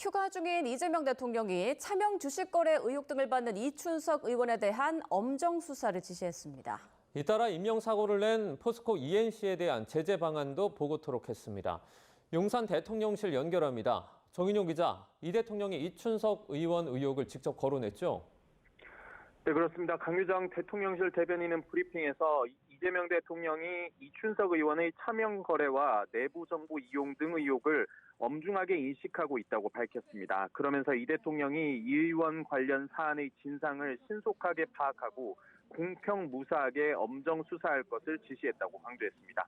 휴가 중인 이재명 대통령이 차명 주식 거래 의혹 등을 받는 이춘석 의원에 대한 엄정 수사를 지시했습니다. 잇따라 인명사고를 낸 포스코 ENC에 대한 제재 방안도 보고토록 했습니다. 용산 대통령실 연결합니다. 정인용 기자, 이 대통령이 이춘석 의원 의혹을 직접 거론했죠? 네, 그렇습니다. 강유정 대통령실 대변인은 브리핑에서 이재명 대통령이 이춘석 의원의 차명 거래와 내부 정보 이용 등 의혹을 엄중하게 인식하고 있다고 밝혔습니다. 그러면서 이 대통령이 이 의원 관련 사안의 진상을 신속하게 파악하고 공평무사하게 엄정 수사할 것을 지시했다고 강조했습니다.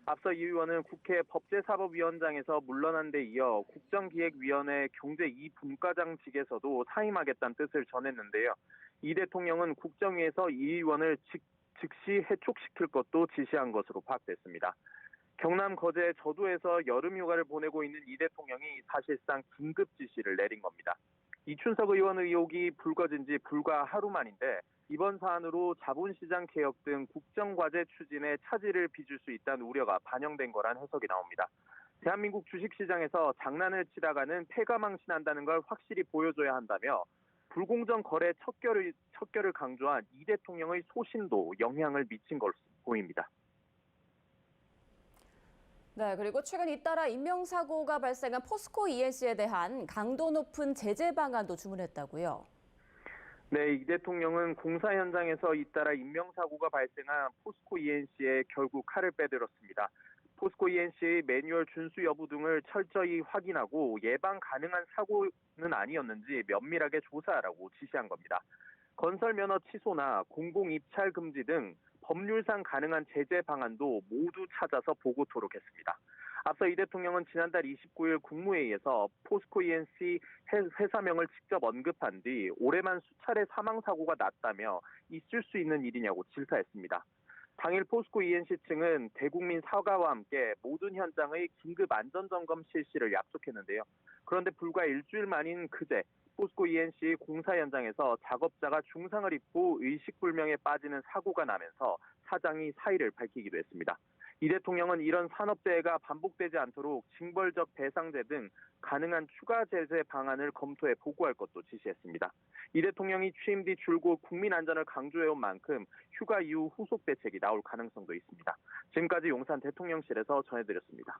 앞서 이 의원은 국회 법제사법위원장에서 물러난 데 이어 국정기획위원회 경제 2분과장직에서도 사임하겠다는 뜻을 전했는데요. 이 대통령은 국정위에서 이 의원을 즉시 해촉시킬 것도 지시한 것으로 파악됐습니다. 경남 거제 저도에서 여름휴가를 보내고 있는 이 대통령이 사실상 긴급 지시를 내린 겁니다. 이춘석 의원 의혹이 불거진 지 불과 하루 만인데 이번 사안으로 자본시장 개혁 등 국정과제 추진에 차질을 빚을 수 있다는 우려가 반영된 거란 해석이 나옵니다. 대한민국 주식시장에서 장난을 치다가는 패가망신한다는 걸 확실히 보여줘야 한다며 불공정 거래 척결을 강조한 이 대통령의 소신도 영향을 미친 것으로 보입니다. 네, 그리고 최근 잇따라 인명사고가 발생한 포스코 ENC에 대한 강도 높은 제재 방안도 주문했다고요? 네, 이 대통령은 공사 현장에서 잇따라 인명사고가 발생한 포스코 ENC에 결국 칼을 빼들었습니다. 포스코 ENC의 매뉴얼 준수 여부 등을 철저히 확인하고 예방 가능한 사고는 아니었는지 면밀하게 조사하라고 지시한 겁니다. 건설 면허 취소나 공공 입찰 금지 등 법률상 가능한 제재 방안도 모두 찾아서 보고토록 했습니다. 앞서 이 대통령은 지난달 29일 국무회의에서 포스코 ENC 회사명을 직접 언급한 뒤 올해만 수차례 사망사고가 났다며 있을 수 있는 일이냐고 질타했습니다. 당일 포스코 ENC 측은 대국민 사과와 함께 모든 현장의 긴급 안전점검 실시를 약속했는데요. 그런데 불과 일주일 만인 그제 포스코 ENC 공사 현장에서 작업자가 중상을 입고 의식불명에 빠지는 사고가 나면서 사장이 사의를 밝히기도 했습니다. 이 대통령은 이런 산업재해가 반복되지 않도록 징벌적 배상제 등 가능한 추가 제재 방안을 검토해 보고할 것도 지시했습니다. 이 대통령이 취임 뒤 줄곧 국민 안전을 강조해온 만큼 휴가 이후 후속 대책이 나올 가능성도 있습니다. 지금까지 용산 대통령실에서 전해드렸습니다.